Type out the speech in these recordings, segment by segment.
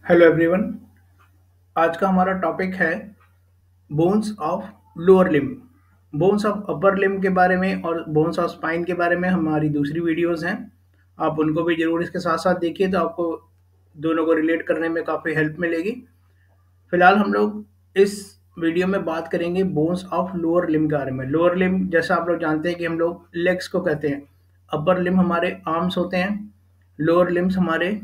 Hello everyone. आज का हमारा टॉपिक है bones of lower limb. Bones of upper limb के बारे में और बोन्स ऑफ स्पाइन के बारे में हमारी दूसरी वीडियोस हैं। आप उनको भी जरूर इसके साथ साथ देखिए, तो आपको दोनों को रिलेट करने में काफ़ी हेल्प मिलेगी। फिलहाल हम लोग इस वीडियो में बात करेंगे बोन्स ऑफ लोअर लिम्ब के बारे में। लोअर लिम्ब जैसा आप लोग जानते हैं कि हम लोग लेग्स को कहते हैं। अपर लिम्ब हमारे आर्म्स होते हैं, लोअर लिम्ब्स हमारे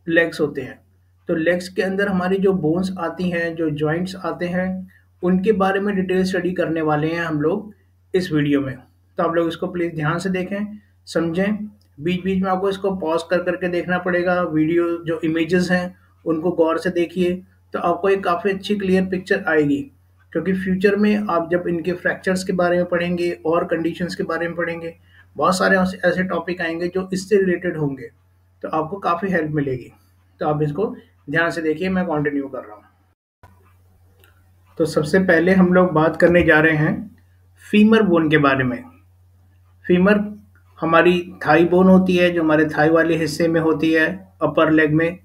लेग्स होते हैं। तो लेग्स के अंदर हमारी जो बोन्स आती हैं, जो जॉइंट्स आते हैं, उनके बारे में डिटेल स्टडी करने वाले हैं हम लोग इस वीडियो में। तो आप लोग इसको प्लीज़ ध्यान से देखें, समझें। बीच बीच में आपको इसको पॉज कर करके देखना पड़ेगा। वीडियो जो इमेजेस हैं उनको गौर से देखिए, तो आपको एक काफ़ी अच्छी क्लियर पिक्चर आएगी। क्योंकि फ्यूचर में आप जब इनके फ्रैक्चर्स के बारे में पढ़ेंगे और कंडीशंस के बारे में पढ़ेंगे, बहुत सारे ऐसे टॉपिक आएंगे जो इससे रिलेटेड होंगे, तो आपको काफ़ी हेल्प मिलेगी। तो आप इसको ध्यान से देखिए, मैं कंटिन्यू कर रहा हूँ। तो सबसे पहले हम लोग बात करने जा रहे हैं फीमर बोन के बारे में। फीमर हमारी थाई बोन होती है, जो हमारे थाई वाले हिस्से में होती है, अपर लेग में।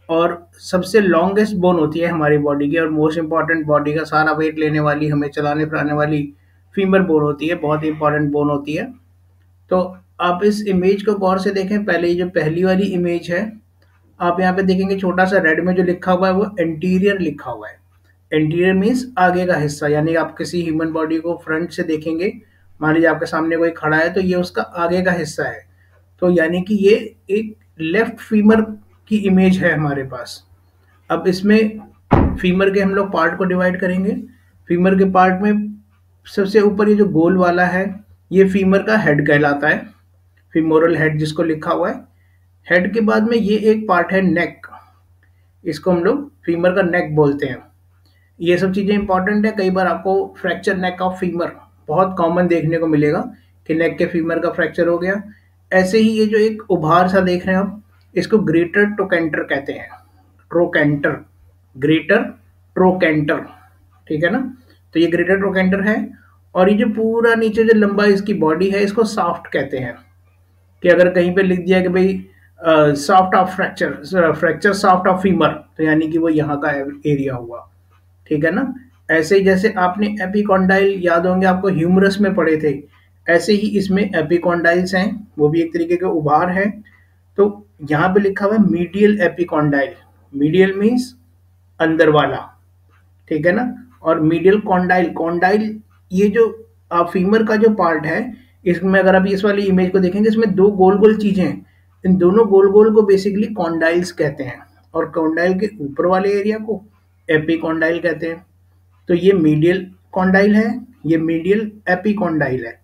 और सबसे लॉन्गेस्ट बोन होती है हमारी बॉडी की, और मोस्ट इंपॉर्टेंट, बॉडी का सारा वेट लेने वाली, हमें चलाने फिराने वाली फीमर बोन होती है। बहुत ही इंपॉर्टेंट बोन होती है। तो आप इस इमेज को गौर से देखें। पहले ये जो पहली वाली इमेज है, आप यहाँ पे देखेंगे छोटा सा रेड में जो लिखा हुआ है वो एंटीरियर लिखा हुआ है। एंटीरियर मीन्स आगे का हिस्सा, यानी आप किसी ह्यूमन बॉडी को फ्रंट से देखेंगे, मान लीजिए आपके सामने कोई खड़ा है, तो ये उसका आगे का हिस्सा है। तो यानी कि ये एक लेफ्ट फीमर की इमेज है हमारे पास। अब इसमें फीमर के हम लोग पार्ट को डिवाइड करेंगे। फीमर के पार्ट में सबसे ऊपर ये जो गोल वाला है, ये फीमर का हेड कहलाता है, फीमोरल हेड जिसको लिखा हुआ है। हेड के बाद में ये एक पार्ट है नेक, इसको हम लोग फीमर का नेक बोलते हैं। ये सब चीज़ें इंपॉर्टेंट है। कई बार आपको फ्रैक्चर नेक ऑफ फीमर बहुत कॉमन देखने को मिलेगा कि नेक के फीमर का फ्रैक्चर हो गया। ऐसे ही ये जो एक उभार सा देख रहे हैं आप, इसको ग्रेटर ट्रोकेंटर कहते हैं। ट्रोकेंटर, ग्रेटर ट्रोकेंटर, ठीक है ना। तो ये ग्रेटर ट्रोकेंटर है। और ये जो पूरा नीचे जो लंबा इसकी बॉडी है, इसको साफ्ट कहते हैं। कि अगर कहीं पे लिख दिया कि भाई soft of fracture, fracture soft of femur, तो यानी कि वो यहाँ का एरिया हुआ, ठीक है ना। ऐसे ही जैसे आपने एपिकॉन्डाइल याद होंगे, आपको ह्यूमरस में पढ़े थे, ऐसे ही इसमें एपिकॉन्डाइल्स हैं, वो भी एक तरीके के उभार है। तो यहाँ पे लिखा हुआ है मीडियल एपिकॉन्डाइल। मीडियल मीन्स अंदर वाला, ठीक है ना। और मीडियल कॉन्डाइल, कॉन्डाइल ये जो फीमर का जो पार्ट है, इसमें अगर आप इस वाली इमेज को देखेंगे, इसमें दो गोल गोल चीजें हैं। इन दोनों गोल गोल को बेसिकली कॉन्डाइल्स कहते हैं, और कॉन्डाइल के ऊपर वाले एरिया को एपिकॉन्डाइल कहते हैं। तो ये मीडियल कॉन्डाइल है, ये मीडियल एपिकॉन्डाइल है।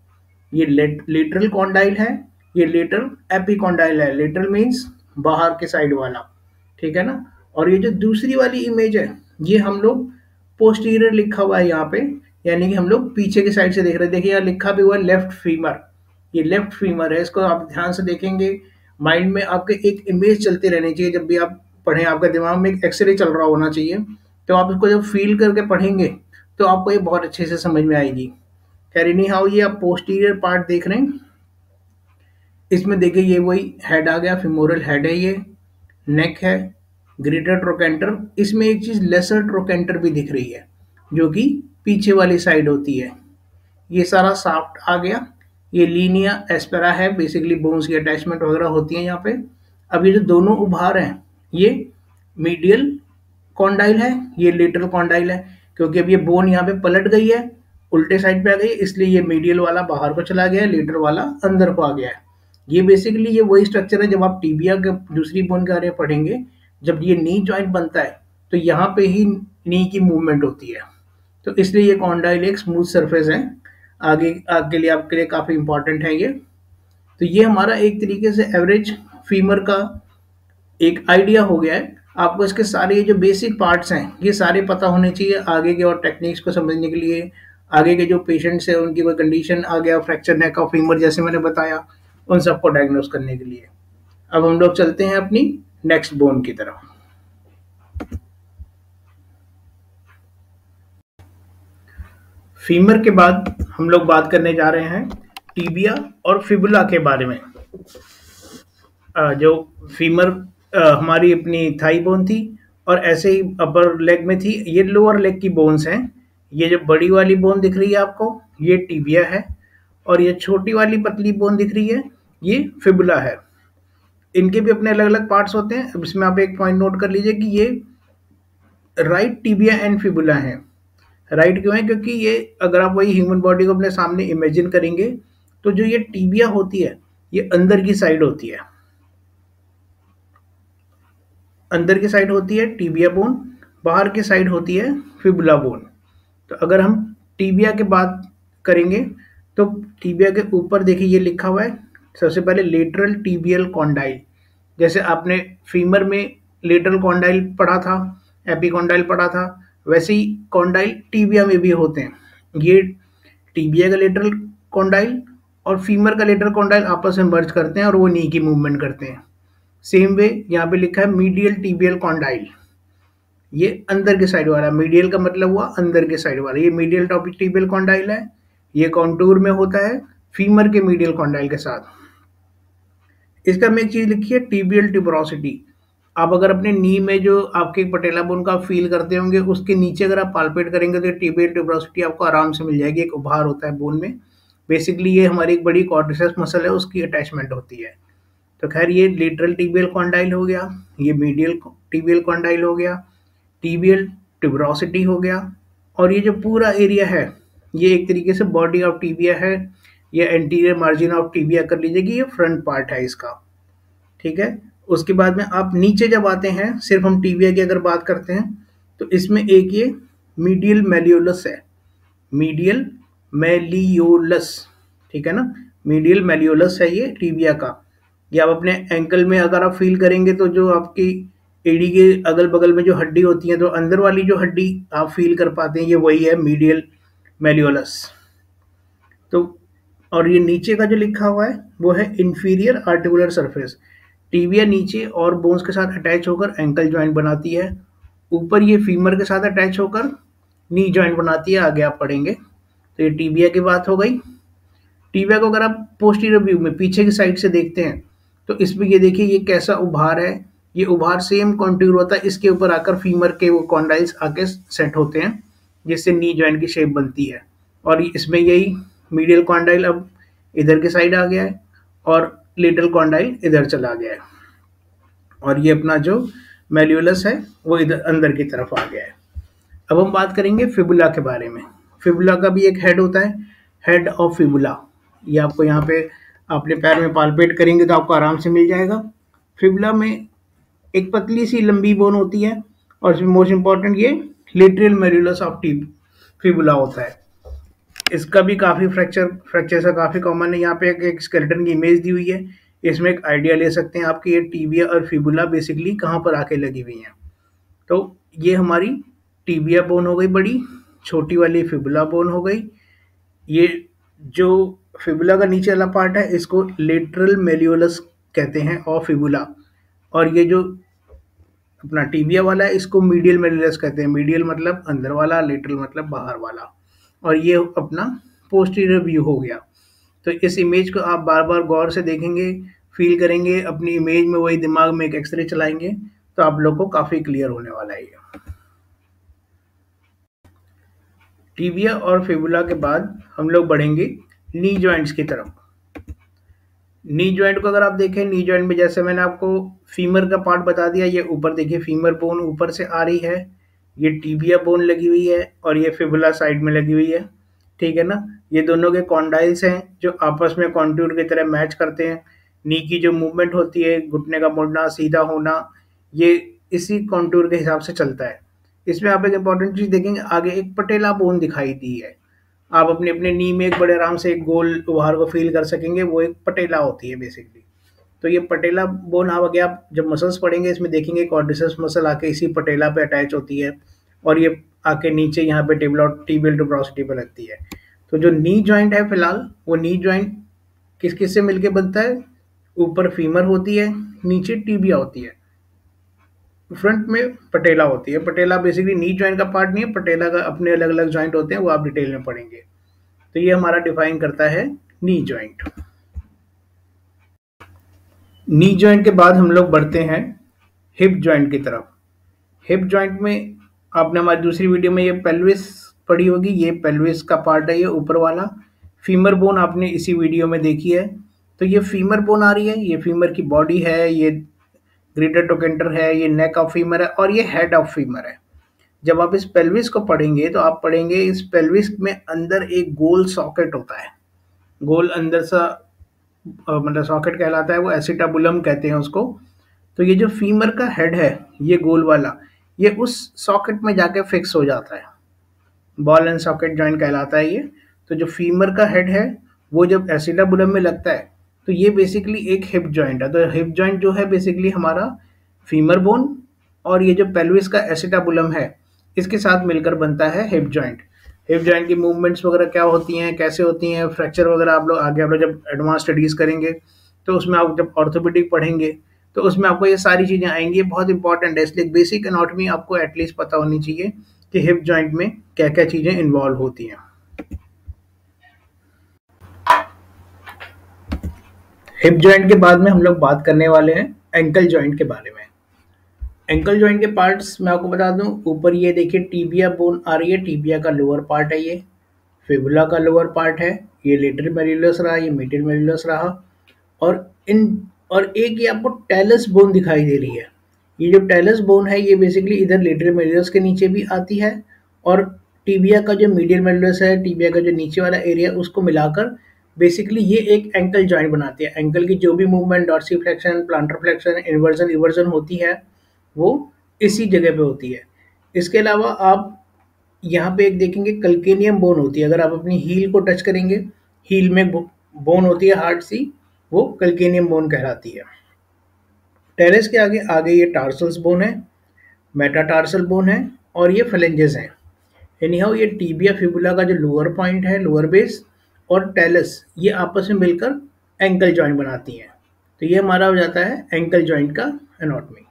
ये लेटरल कॉन्डाइल है, ये लेटरल एपिकॉन्डाइल है। लेटरल मीन्स बाहर के साइड वाला, ठीक है ना। और ये जो दूसरी वाली इमेज है, ये हम लोग पोस्टीरियर लिखा हुआ है यहाँ पे, यानी कि हम लोग पीछे की साइड से देख रहे हैं। देखिए यहाँ लिखा भी हुआ है लेफ्ट फीमर, ये लेफ्ट फीमर है। इसको आप ध्यान से देखेंगे, माइंड में आपके एक इमेज चलती रहनी चाहिए। जब भी आप पढ़ें, आपके दिमाग में एक एक्सरे चल रहा होना चाहिए। तो आप इसको जब फील करके पढ़ेंगे, तो आपको ये बहुत अच्छे से समझ में आएगी। खैर एनी हाउ, ये आप पोस्टीरियर पार्ट देख रहे हैं। इसमें देखिए ये वही हेड आ गया, फिमोरल हेड है, ये नेक है, ग्रेटर ट्रोकेंटर। इसमें एक चीज लेसर ट्रोकेंटर भी दिख रही है, जो कि पीछे वाली साइड होती है। ये सारा साफ्ट आ गया। ये लीनिया एस्पेरा है, बेसिकली बोन्स की अटैचमेंट वगैरह होती है यहाँ पे। अब ये जो दोनों उभार हैं, ये मीडियल कॉन्डाइल है, ये लेटरल कॉन्डाइल है। क्योंकि अब ये बोन यहाँ पे पलट गई है, उल्टे साइड पे आ गई, इसलिए ये मीडियल वाला बाहर को चला गया है, लेटर वाला अंदर को आ गया है। ये बेसिकली ये वही स्ट्रक्चर है, जब आप टीबिया के दूसरी बोन के बारे में पढ़ेंगे, जब ये नी जॉइंट बनता है, तो यहाँ पे ही नी की मूवमेंट होती है। तो इसलिए ये कॉन्डाइल एक स्मूथ सरफेस है, आगे के लिए आपके लिए काफ़ी इंपॉर्टेंट है ये। तो ये हमारा एक तरीके से एवरेज फीमर का एक आइडिया हो गया है। आपको इसके सारे ये जो बेसिक पार्ट्स हैं, ये सारे पता होने चाहिए आगे के और टेक्निक्स को समझने के लिए। आगे के जो पेशेंट्स हैं, उनकी कोई कंडीशन आ गया, फ्रैक्चर नेक ऑफ फीमर जैसे मैंने बताया, उन सबको डायग्नोस करने के लिए। अब हम लोग चलते हैं अपनी नेक्स्ट बोन की तरफ। फीमर के बाद हम लोग बात करने जा रहे हैं टीबिया और फिबुला के बारे में। जो फीमर हमारी अपनी थाई बोन थी, और ऐसे ही अपर लेग में थी। ये लोअर लेग की बोन्स हैं। ये जो बड़ी वाली बोन दिख रही है आपको, ये टिबिया है, और ये छोटी वाली पतली बोन दिख रही है, ये फिबुला है। इनके भी अपने अलग अलग पार्ट्स होते हैं। इसमें आप एक पॉइंट नोट कर लीजिए कि ये राइट टिबिया एंड फिबुला है। राइट क्यों है? क्योंकि ये, अगर आप वही ह्यूमन बॉडी को अपने सामने इमेजिन करेंगे, तो जो ये टिबिया होती है, ये अंदर की साइड होती है। अंदर की साइड होती है टिबिया बोन, बाहर की साइड होती है फिबुला बोन। तो अगर हम टिबिया की बात करेंगे, तो टिबिया के ऊपर देखिए ये लिखा हुआ है, सबसे पहले लेटरल टिबियल कॉन्डाइल। जैसे आपने फीमर में लेटरल कॉन्डाइल पढ़ा था, एपिकॉन्डाइल पढ़ा था, वैसे ही कॉन्डाइल टिबिया में भी होते हैं। ये टिबिया का लेटरल कॉन्डाइल और फीमर का लेटरल कॉन्डाइल आपस में मर्ज करते हैं और वो नी की मूवमेंट करते हैं। सेम वे यहाँ पे लिखा है मीडियल टिबियल कॉन्डाइल, ये अंदर के साइड वाला। मीडियल का मतलब हुआ अंदर के साइड वाला। ये मीडियल टॉपिक टिबियल कॉन्डाइल है, ये कॉन्टूर में होता है फीमर के मीडियल कॉन्डाइल के साथ। इसका में एक चीज लिखी है टिबियल ट्यूबरोसिटी। आप अगर अपने नी में जो आपके पटेला बोन का फील करते होंगे, उसके नीचे अगर आप पाल्पेट करेंगे तो टिबियल ट्यूबरोसिटी आपको आराम से मिल जाएगी। एक उभार होता है बोन में। बेसिकली ये हमारी एक बड़ी क्वाड्रिसेप्स मसल है, उसकी अटैचमेंट होती है। तो खैर, ये लेटरल टिबियल कॉन्डाइल हो गया, ये मीडियल टिबियल कॉन्डाइल हो गया, टिबियल ट्यूबरोसिटी हो गया। और ये जो पूरा एरिया है, ये एक तरीके से बॉडी ऑफ टिबिया है, या एंटीरियर मार्जिन ऑफ टिबिया कर लीजिए कि ये फ्रंट पार्ट है इसका। ठीक है। उसके बाद में आप नीचे जब आते हैं, सिर्फ हम टिबिया की अगर बात करते हैं, तो इसमें एक ये मीडियल मेलियोलस है, मीडियल मेलियोलस। ठीक है ना, मीडियल मेलियोलस है ये टिबिया का। ये आप अपने एंकल में अगर आप फील करेंगे, तो जो आपकी एडी के अगल बगल में जो हड्डी होती है, तो अंदर वाली जो हड्डी आप फील कर पाते हैं, ये वही है मीडियल मेलियोलस। तो और ये नीचे का जो लिखा हुआ है, वो है इंफीरियर आर्टिकुलर सरफेस। टिबिया नीचे और बोन्स के साथ अटैच होकर एंकल जॉइंट बनाती है। ऊपर ये फीमर के साथ अटैच होकर नी जॉइंट बनाती है, आगे आप पढ़ेंगे। तो ये टिबिया की बात हो गई। टिबिया को अगर आप पोस्टीरियर व्यू में पीछे की साइड से देखते हैं, तो इसमें ये देखिए ये कैसा उभार है। ये उभार सेम कॉन्टूर होता है, इसके ऊपर आकर फीमर के वो कॉन्डाइल्स आके सेट होते हैं, जिससे नी जॉइंट की शेप बनती है। और इसमें यही मीडियल कॉन्डाइल अब इधर के साइड आ गया है, और लेटरल कॉन्डाइल इधर चला गया है, और ये अपना जो मेल्यूलस है वो इधर अंदर की तरफ आ गया है। अब हम बात करेंगे फिबुला के बारे में। फिबुला का भी एक हेड होता है, हेड ऑफ फिबुला। ये आपको यहाँ पे अपने पैर में पाल्पेट करेंगे तो आपको आराम से मिल जाएगा। फिबुला में एक पतली सी लंबी बोन होती है, और इसमें मोस्ट इंपॉर्टेंट ये लेटरल मेल्यूलस ऑफ टिप फिबुला होता है। इसका भी काफ़ी फ्रैक्चर से काफ़ी कॉमन है। यहाँ पे एक स्केलेटन की इमेज दी हुई है, इसमें एक आइडिया ले सकते हैं आपकी ये टिबिया और फिबुला बेसिकली कहाँ पर आके लगी हुई हैं। तो ये हमारी टिबिया बोन हो गई बड़ी, छोटी वाली फिबुला बोन हो गई। ये जो फिबुला का नीचे वाला पार्ट है, इसको लेटरल मेल्यूलस कहते हैं और फिबुला। और ये जो अपना टिबिया वाला है, इसको मीडियल मेल्यूलस कहते हैं। मीडियल मतलब अंदर वाला, लेटरल मतलब बाहर वाला। और ये अपना पोस्टीरियर व्यू हो गया। तो इस इमेज को आप बार बार गौर से देखेंगे, फील करेंगे अपनी इमेज में, वही दिमाग में एक एक्सरे चलाएंगे, तो आप लोग को काफ़ी क्लियर होने वाला है ये। टिबिया और फिबुला के बाद हम लोग बढ़ेंगे नी जॉइंट्स की तरफ। नी जॉइंट को अगर आप देखें, नी जॉइंट में जैसे मैंने आपको फीमर का पार्ट बता दिया, ये ऊपर देखिए फीमर बोन ऊपर से आ रही है, ये टिबिया बोन लगी हुई है, और ये फिबुला साइड में लगी हुई है। ठीक है ना, ये दोनों के कॉन्डाइल्स हैं जो आपस में कॉन्टूर की तरह मैच करते हैं। नी की जो मूवमेंट होती है, घुटने का मुड़ना, सीधा होना, ये इसी कॉन्टूर के हिसाब से चलता है। इसमें आप एक इंपॉर्टेंट चीज़ देखेंगे, आगे एक पटेला बोन दिखाई दी है। आप अपने अपने नी में एक बड़े आराम से एक गोल उभार को फील कर सकेंगे, वो एक पटेला होती है बेसिकली। तो ये पटेला बोन आप आगे आप जब मसल्स पढ़ेंगे, इसमें देखेंगे क्वाड्रिसेप्स मसल आके इसी पटेला पे अटैच होती है, और ये आके नीचे यहाँ पे टिबियल ट्यूबरोसिटी पे लगती है। तो जो नी जॉइंट है फिलहाल, वो नी जॉइंट किस किस से मिलके बनता है? ऊपर फीमर होती है, नीचे टिबिया होती है, फ्रंट में पटेला होती है। पटेला बेसिकली नी जॉइंट का पार्ट नहीं है, पटेला का अपने अलग अलग जॉइंट होते हैं, वो आप डिटेल में पढ़ेंगे। तो ये हमारा डिफाइन करता है नी जॉइंट। नी जॉइंट के बाद हम लोग बढ़ते हैं हिप जॉइंट की तरफ। हिप जॉइंट में आपने हमारी दूसरी वीडियो में ये पेल्विस पढ़ी होगी, ये पेल्विस का पार्ट है, ये ऊपर वाला। फीमर बोन आपने इसी वीडियो में देखी है। तो ये फीमर बोन आ रही है, ये फीमर की बॉडी है, ये ग्रेटर टोकेंटर है, ये नेक ऑफ फीमर है और ये हेड ऑफ फीमर है। जब आप इस पेल्विस को पढ़ेंगे तो आप पढ़ेंगे इस पेल्विस में अंदर एक गोल सॉकेट होता है, गोल अंदर सा मतलब सॉकेट कहलाता है, वो एसिटाबुलम कहते हैं उसको। तो ये जो फीमर का हेड है, ये गोल वाला, ये उस सॉकेट में जाके फिक्स हो जाता है, बॉल एंड सॉकेट जॉइंट कहलाता है ये। तो जो फीमर का हेड है वो जब एसिटाबुलम में लगता है तो ये बेसिकली एक हिप जॉइंट है। तो हिप जॉइंट जो है बेसिकली हमारा फीमर बोन और ये जो पेल्विस का एसिटाबुलम है इसके साथ मिलकर बनता है हिप जॉइंट। हिप जॉइंट की मूवमेंट्स वगैरह क्या होती हैं, कैसे होती हैं, फ्रैक्चर वगैरह आप लोग आगे आप लोग जब एडवांस स्टडीज करेंगे तो उसमें आप जब ऑर्थोपेडिक पढ़ेंगे तो उसमें आपको ये सारी चीज़ें आएंगी, बहुत इंपॉर्टेंट है। इसलिए बेसिक एनाटॉमी आपको एटलीस्ट पता होनी चाहिए कि हिप जॉइंट में क्या क्या चीज़ें इन्वॉल्व होती हैं। हिप जॉइंट के बाद में हम लोग बात करने वाले हैं एंकल जॉइंट के बारे में। एंकल जॉइंट के पार्ट्स मैं आपको बता दूं, ऊपर ये देखिए टिबिया बोन आ रही है, टिबिया का लोअर पार्ट है ये, फिबुला का लोअर पार्ट है, ये लेटरल मेरिलस रहा, ये मीडियल मेरिलस रहा, और इन और एक ये आपको टेलस बोन दिखाई दे रही है। ये जो टेलस बोन है ये बेसिकली इधर लेटरल मेरिलस के नीचे भी आती है और टिबिया का जो मीडियल मेरिलस है, टिबिया का जो नीचे वाला एरिया उसको मिलाकर बेसिकली ये एक एंकल जॉइंट बनाती है। एंकल की जो भी movement, dorsiflexion, plantar flexion, inversion eversion होती है वो इसी जगह पे होती है। इसके अलावा आप यहाँ पे एक देखेंगे कल्केनियम बोन होती है, अगर आप अपनी हील को टच करेंगे, हील में बोन होती है हार्ड सी, वो कल्केनियम बोन कहलाती है। टेरेस के आगे आगे ये टार्सल्स बोन है, मेटाटार्सल बोन है और ये फ्लेंजेस हैं। एनीहाउ ये टीबिया फिबुला का जो लोअर पॉइंट है, लोअर बेस, और टेलस ये आपस में मिलकर एंकल जॉइंट बनाती हैं। तो ये हमारा हो जाता है एंकल जॉइंट का एनाटॉमी।